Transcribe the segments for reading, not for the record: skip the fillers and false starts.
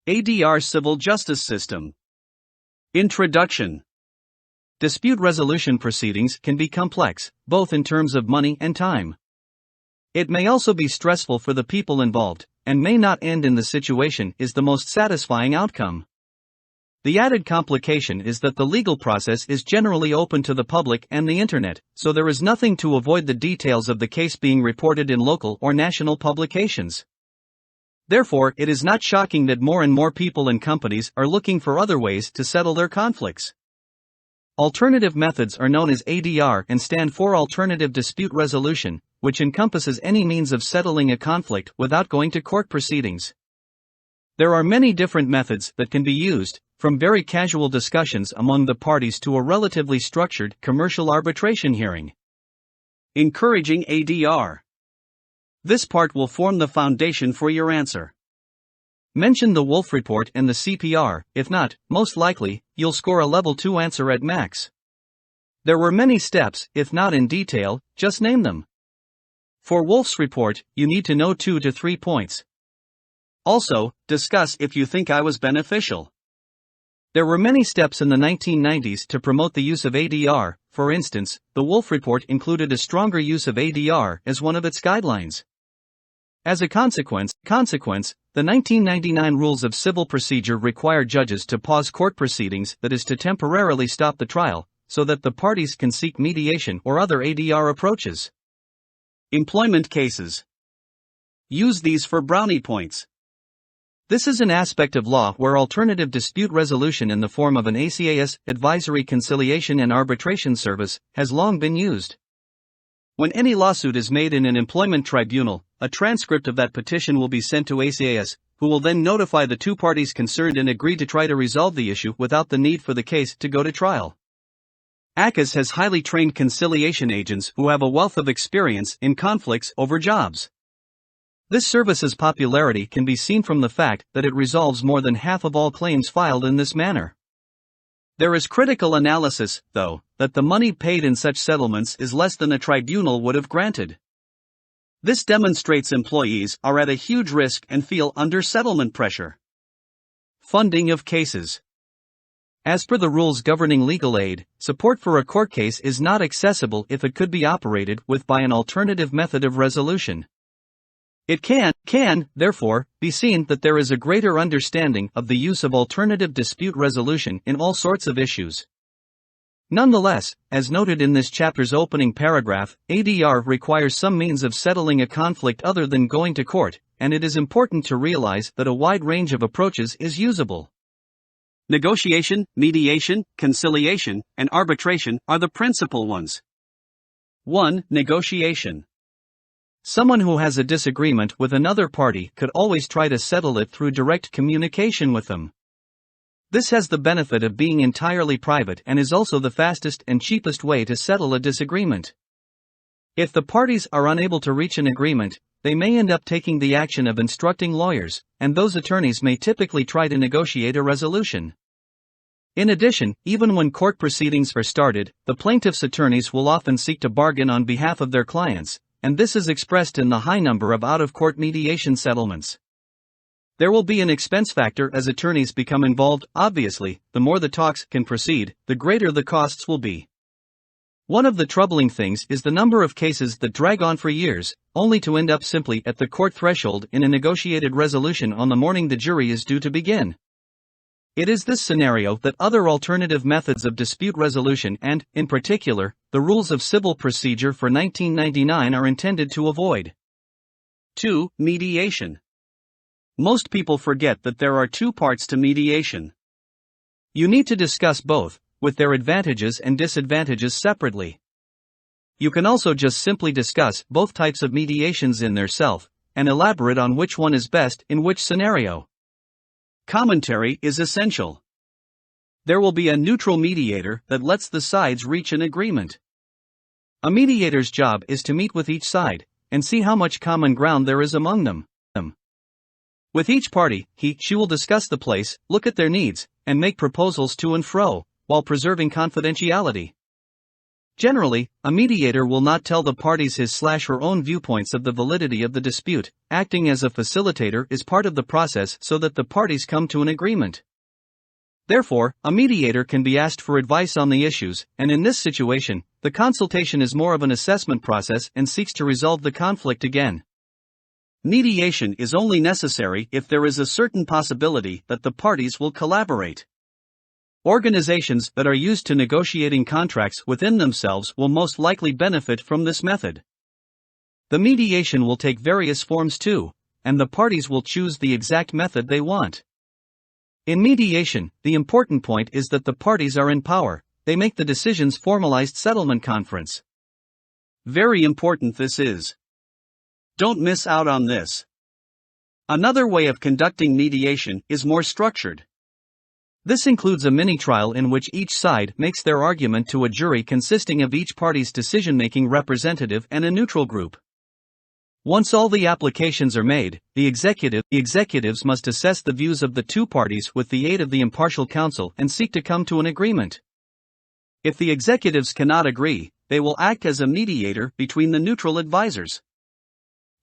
ADR Civil Justice System. Introduction. Dispute resolution proceedings can be complex, both in terms of money and time. It may also be stressful for the people involved, and may not end in the situation is the most satisfying outcome. The added complication is that the legal process is generally open to the public and the internet, so there is nothing to avoid the details of the case being reported in local or national publications. Therefore, it is not shocking that more and more people and companies are looking for other ways to settle their conflicts. Alternative methods are known as ADR and stand for Alternative Dispute Resolution, which encompasses any means of settling a conflict without going to court proceedings. There are many different methods that can be used, from very casual discussions among the parties to a relatively structured commercial arbitration hearing. Encouraging ADR. This part will form the foundation for your answer. Mention the Wolf Report and the CPR, if not, most likely, you'll score a level 2 answer at max. There were many steps, if not in detail, just name them. For Wolf's Report, you need to know 2 to 3 points. Also, discuss if you think I was beneficial. There were many steps in the 1990s to promote the use of ADR. For instance, the Wolf Report included a stronger use of ADR as one of its guidelines. As a consequence, the 1999 Rules of Civil Procedure require judges to pause court proceedings, that is to temporarily stop the trial, so that the parties can seek mediation or other ADR approaches. Employment cases. Use these for brownie points. This is an aspect of law where alternative dispute resolution in the form of an ACAS, Advisory Conciliation and Arbitration Service, has long been used. When any lawsuit is made in an employment tribunal, a transcript of that petition will be sent to ACAS, who will then notify the two parties concerned and agree to try to resolve the issue without the need for the case to go to trial. ACAS has highly trained conciliation agents who have a wealth of experience in conflicts over jobs. This service's popularity can be seen from the fact that it resolves more than half of all claims filed in this manner. There is critical analysis, though, that the money paid in such settlements is less than a tribunal would have granted. This demonstrates employees are at a huge risk and feel under settlement pressure. Funding of cases. As per the rules governing legal aid, support for a court case is not accessible if it could be operated with by an alternative method of resolution. It can, therefore, be seen that there is a greater understanding of the use of alternative dispute resolution in all sorts of issues. Nonetheless, as noted in this chapter's opening paragraph, ADR requires some means of settling a conflict other than going to court, and it is important to realize that a wide range of approaches is usable. Negotiation, mediation, conciliation, and arbitration are the principal ones. 1. Negotiation. Someone who has a disagreement with another party could always try to settle it through direct communication with them. This has the benefit of being entirely private and is also the fastest and cheapest way to settle a disagreement. If the parties are unable to reach an agreement, they may end up taking the action of instructing lawyers, and those attorneys may typically try to negotiate a resolution. In addition, even when court proceedings are started, the plaintiff's attorneys will often seek to bargain on behalf of their clients, and this is expressed in the high number of out-of-court mediation settlements. There will be an expense factor as attorneys become involved. Obviously, the more the talks can proceed, the greater the costs will be. One of the troubling things is the number of cases that drag on for years, only to end up simply at the court threshold in a negotiated resolution on the morning the jury is due to begin. It is this scenario that other alternative methods of dispute resolution and, in particular, the Rules of Civil Procedure for 1999 are intended to avoid. 2. Mediation. Most people forget that there are two parts to mediation. You need to discuss both, with their advantages and disadvantages separately. You can also just simply discuss both types of mediations in theirself, and elaborate on which one is best in which scenario. Commentary is essential. There will be a neutral mediator that lets the sides reach an agreement. A mediator's job is to meet with each side, and see how much common ground there is among them. With each party, she will discuss the place, look at their needs, and make proposals to and fro, while preserving confidentiality. Generally, a mediator will not tell the parties his/her own viewpoints of the validity of the dispute. Acting as a facilitator is part of the process so that the parties come to an agreement. Therefore, a mediator can be asked for advice on the issues, and in this situation, the consultation is more of an assessment process and seeks to resolve the conflict again. Mediation is only necessary if there is a certain possibility that the parties will collaborate. Organizations that are used to negotiating contracts within themselves will most likely benefit from this method. The mediation will take various forms too, and the parties will choose the exact method they want. In mediation, the important point is that the parties are in power, they make the decisions. Formalized settlement conference. Very important this is. Don't miss out on this. Another way of conducting mediation is more structured. This includes a mini-trial in which each side makes their argument to a jury consisting of each party's decision-making representative and a neutral group. Once all the applications are made, the executives must assess the views of the two parties with the aid of the impartial counsel and seek to come to an agreement. If the executives cannot agree, they will act as a mediator between the neutral advisors.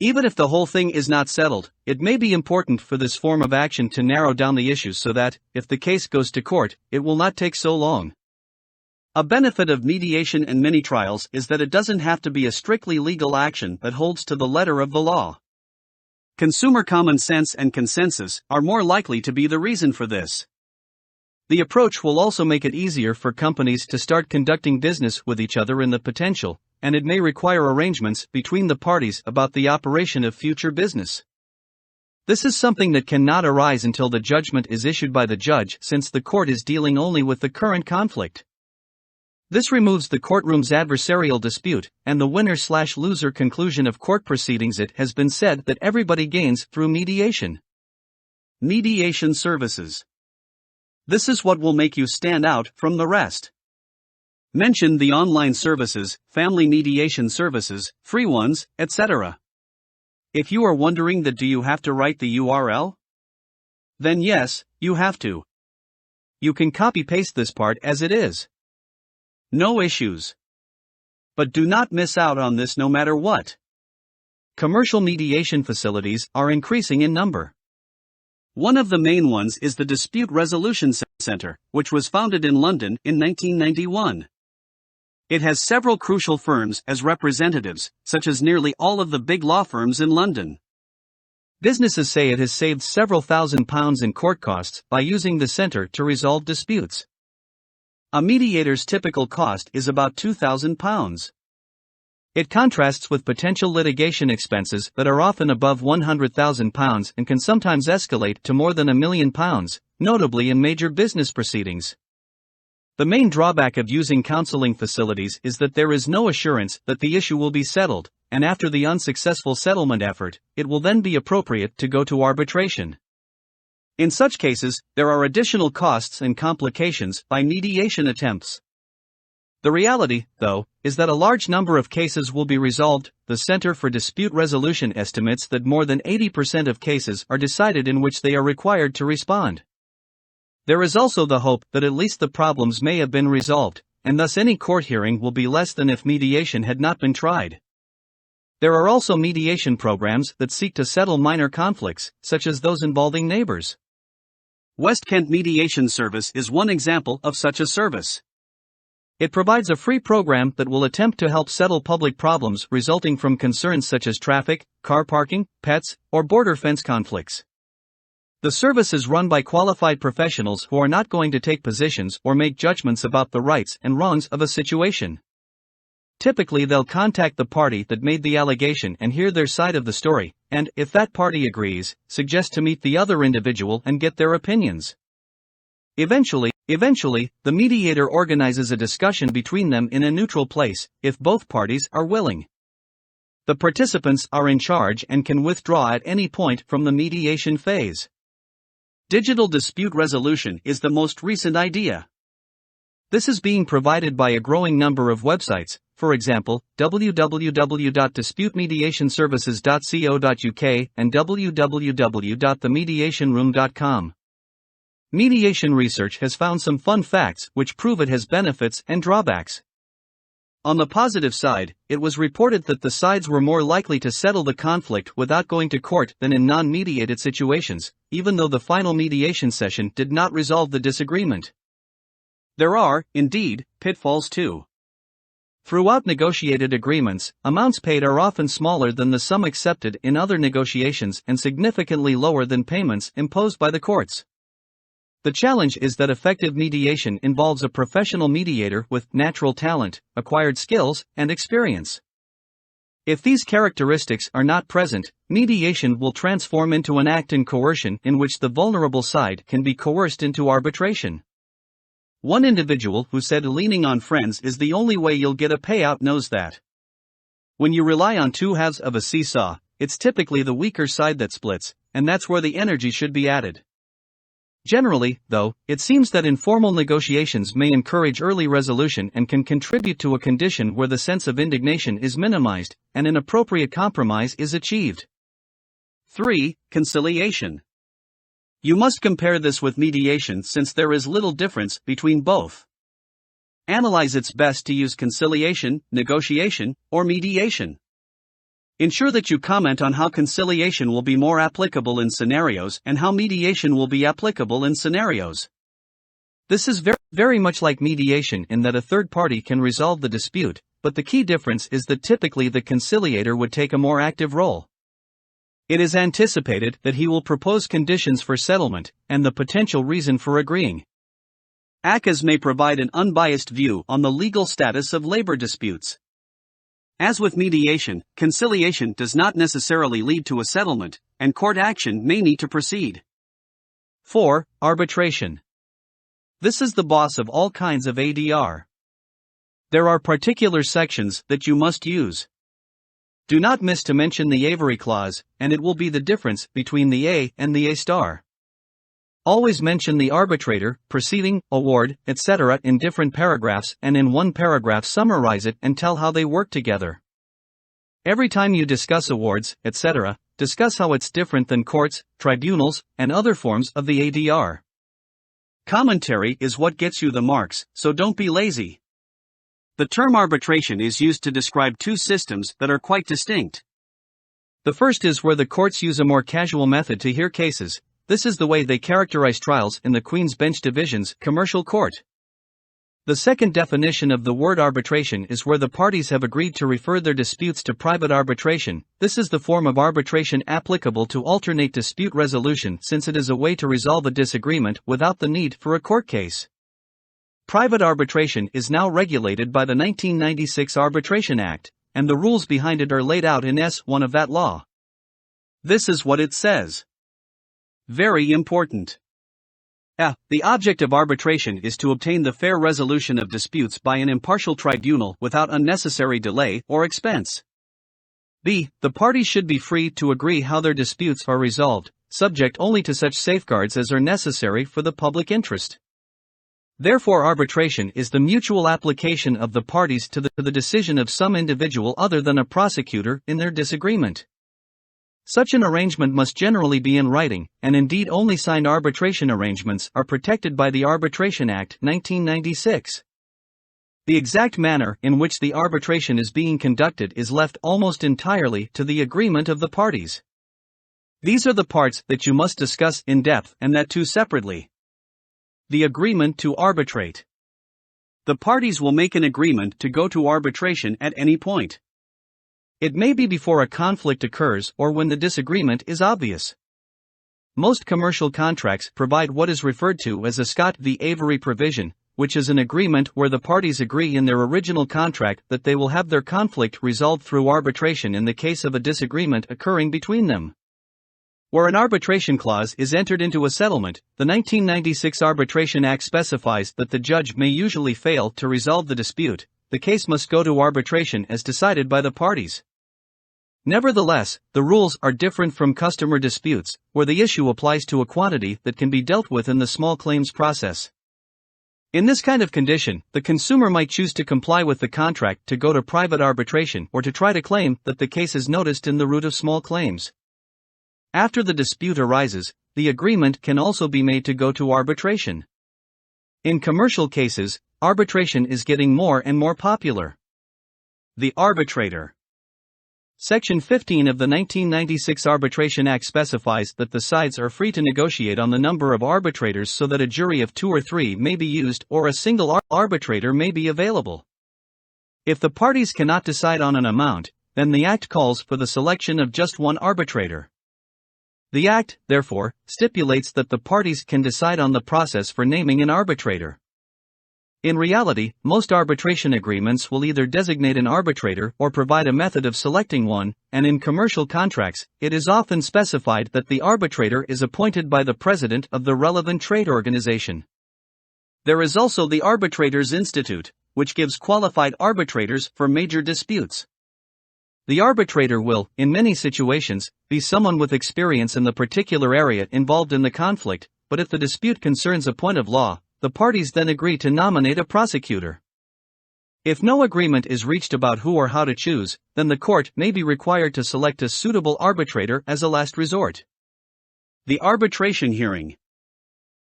Even if the whole thing is not settled, it may be important for this form of action to narrow down the issues so that, if the case goes to court, it will not take so long. A benefit of mediation and mini-trials is that it doesn't have to be a strictly legal action that holds to the letter of the law. Consumer common sense and consensus are more likely to be the reason for this. The approach will also make it easier for companies to start conducting business with each other in the potential, and it may require arrangements between the parties about the operation of future business. This is something that cannot arise until the judgment is issued by the judge, since the court is dealing only with the current conflict. This removes the courtroom's adversarial dispute, and the winner/loser conclusion of court proceedings. It has been said that everybody gains through mediation. Mediation Services. This is what will make you stand out from the rest. Mention the online services, family mediation services, free ones, etc. If you are wondering that do you have to write the URL? Then yes, you have to. You can copy-paste this part as it is. No issues. But do not miss out on this no matter what. Commercial mediation facilities are increasing in number. One of the main ones is the Dispute Resolution Centre, which was founded in London in 1991. It has several crucial firms as representatives, such as nearly all of the big law firms in London. Businesses say it has saved several £1,000s in court costs by using the centre to resolve disputes. A mediator's typical cost is about £2,000. It contrasts with potential litigation expenses that are often above £100,000 and can sometimes escalate to more than £1 million, notably in major business proceedings. The main drawback of using counseling facilities is that there is no assurance that the issue will be settled, and after the unsuccessful settlement effort, it will then be appropriate to go to arbitration. In such cases, there are additional costs and complications by mediation attempts. The reality, though, is that a large number of cases will be resolved. The Center for Dispute Resolution estimates that more than 80% of cases are decided in which they are required to respond. There is also the hope that at least the problems may have been resolved, and thus any court hearing will be less than if mediation had not been tried. There are also mediation programs that seek to settle minor conflicts, such as those involving neighbors. West Kent Mediation Service is one example of such a service. It provides a free program that will attempt to help settle public problems resulting from concerns such as traffic, car parking, pets, or border fence conflicts. The service is run by qualified professionals who are not going to take positions or make judgments about the rights and wrongs of a situation. Typically, they'll contact the party that made the allegation and hear their side of the story, and, if that party agrees, suggest to meet the other individual and get their opinions. Eventually, the mediator organizes a discussion between them in a neutral place, if both parties are willing. The participants are in charge and can withdraw at any point from the mediation phase. Digital dispute resolution is the most recent idea. This is being provided by a growing number of websites, for example, www.disputemediationservices.co.uk and www.themediationroom.com. Mediation research has found some fun facts which prove it has benefits and drawbacks. On the positive side, it was reported that the sides were more likely to settle the conflict without going to court than in non-mediated situations, even though the final mediation session did not resolve the disagreement. There are, indeed, pitfalls too. Throughout negotiated agreements, amounts paid are often smaller than the sum accepted in other negotiations and significantly lower than payments imposed by the courts. The challenge is that effective mediation involves a professional mediator with natural talent, acquired skills, and experience. If these characteristics are not present, mediation will transform into an act in coercion in which the vulnerable side can be coerced into arbitration. One individual who said leaning on friends is the only way you'll get a payout knows that. When you rely on two halves of a seesaw, it's typically the weaker side that splits, and that's where the energy should be added. Generally, though, it seems that informal negotiations may encourage early resolution and can contribute to a condition where the sense of indignation is minimized, and an appropriate compromise is achieved. 3. Conciliation. You must compare this with mediation since there is little difference between both. Analyze it's best to use conciliation, negotiation, or mediation. Ensure that you comment on how conciliation will be more applicable in scenarios and how mediation will be applicable in scenarios. This is very much like mediation in that a third party can resolve the dispute, but the key difference is that typically the conciliator would take a more active role. It is anticipated that he will propose conditions for settlement and the potential reason for agreeing. ACAs may provide an unbiased view on the legal status of labor disputes. As with mediation, conciliation does not necessarily lead to a settlement, and court action may need to proceed. 4. Arbitration. This is the boss of all kinds of ADR. There are particular sections that you must use. Do not miss to mention the Avery clause, and it will be the difference between the A and the A*. Always mention the arbitrator, proceeding, award, etc. in different paragraphs and in one paragraph summarize it and tell how they work together. Every time you discuss awards, etc., discuss how it's different than courts, tribunals, and other forms of the ADR. Commentary is what gets you the marks, so don't be lazy. The term arbitration is used to describe two systems that are quite distinct. The first is where the courts use a more casual method to hear cases. This is the way they characterize trials in the Queen's Bench Division's commercial court. The second definition of the word arbitration is where the parties have agreed to refer their disputes to private arbitration. This is the form of arbitration applicable to alternate dispute resolution since it is a way to resolve a disagreement without the need for a court case. Private arbitration is now regulated by the 1996 Arbitration Act, and the rules behind it are laid out in S1 of that law. This is what it says. Very important. The object of arbitration is to obtain the fair resolution of disputes by an impartial tribunal without unnecessary delay or expense. B. The parties should be free to agree how their disputes are resolved, subject only to such safeguards as are necessary for the public interest. Therefore, arbitration is the mutual application of the parties to the decision of some individual other than a prosecutor in their disagreement. Such an arrangement must generally be in writing, and indeed only signed arbitration arrangements are protected by the Arbitration Act 1996. The exact manner in which the arbitration is being conducted is left almost entirely to the agreement of the parties. These are the parts that you must discuss in depth and that too separately. The agreement to arbitrate. The parties will make an agreement to go to arbitration at any point. It may be before a conflict occurs or when the disagreement is obvious. Most commercial contracts provide what is referred to as a Scott v. Avery provision, which is an agreement where the parties agree in their original contract that they will have their conflict resolved through arbitration in the case of a disagreement occurring between them. Where an arbitration clause is entered into a settlement, the 1996 Arbitration Act specifies that the judge may usually fail to resolve the dispute. The case must go to arbitration as decided by the parties. Nevertheless, the rules are different from customer disputes, where the issue applies to a quantity that can be dealt with in the small claims process. In this kind of condition, the consumer might choose to comply with the contract to go to private arbitration or to try to claim that the case is noticed in the route of small claims. After the dispute arises, the agreement can also be made to go to arbitration. In commercial cases, arbitration is getting more and more popular. The arbitrator. Section 15 of the 1996 Arbitration Act specifies that the sides are free to negotiate on the number of arbitrators so that a jury of 2 or 3 may be used or a single arbitrator may be available. If the parties cannot decide on an amount, then the Act calls for the selection of just one arbitrator. The Act, therefore, stipulates that the parties can decide on the process for naming an arbitrator. In reality, most arbitration agreements will either designate an arbitrator or provide a method of selecting one, and in commercial contracts, it is often specified that the arbitrator is appointed by the president of the relevant trade organization. There is also the Arbitrators Institute, which gives qualified arbitrators for major disputes. The arbitrator will, in many situations, be someone with experience in the particular area involved in the conflict, but if the dispute concerns a point of law, the parties then agree to nominate a prosecutor. If no agreement is reached about who or how to choose, then the court may be required to select a suitable arbitrator as a last resort. The arbitration hearing.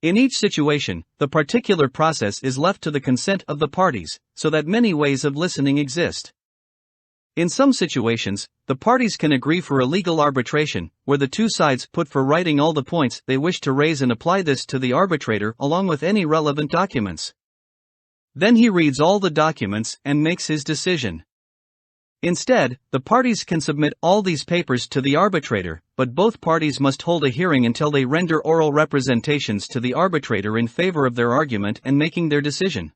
In each situation, the particular process is left to the consent of the parties, so that many ways of listening exist. In some situations, the parties can agree for a legal arbitration, where the two sides put for writing all the points they wish to raise and apply this to the arbitrator along with any relevant documents. Then he reads all the documents and makes his decision. Instead, the parties can submit all these papers to the arbitrator, but both parties must hold a hearing until they render oral representations to the arbitrator in favor of their argument and making their decision.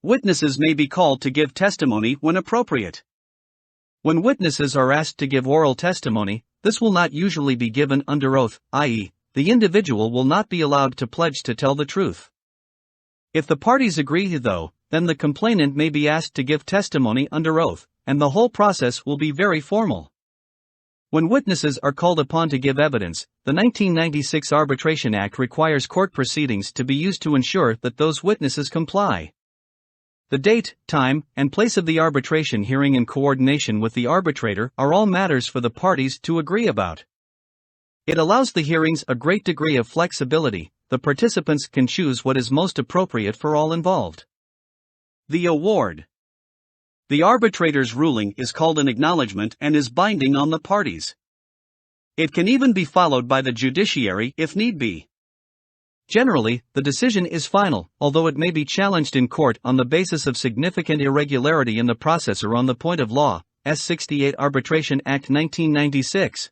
Witnesses may be called to give testimony when appropriate. When witnesses are asked to give oral testimony, this will not usually be given under oath, i.e., the individual will not be allowed to pledge to tell the truth. If the parties agree, though, then the complainant may be asked to give testimony under oath, and the whole process will be very formal. When witnesses are called upon to give evidence, the 1996 Arbitration Act requires court proceedings to be used to ensure that those witnesses comply. The date, time, and place of the arbitration hearing in coordination with the arbitrator are all matters for the parties to agree about. It allows the hearings a great degree of flexibility. The participants can choose what is most appropriate for all involved. The award. The arbitrator's ruling is called an acknowledgment and is binding on the parties. It can even be followed by the judiciary if need be. Generally, the decision is final, although it may be challenged in court on the basis of significant irregularity in the process or on the point of law. S. 68 Arbitration Act 1996.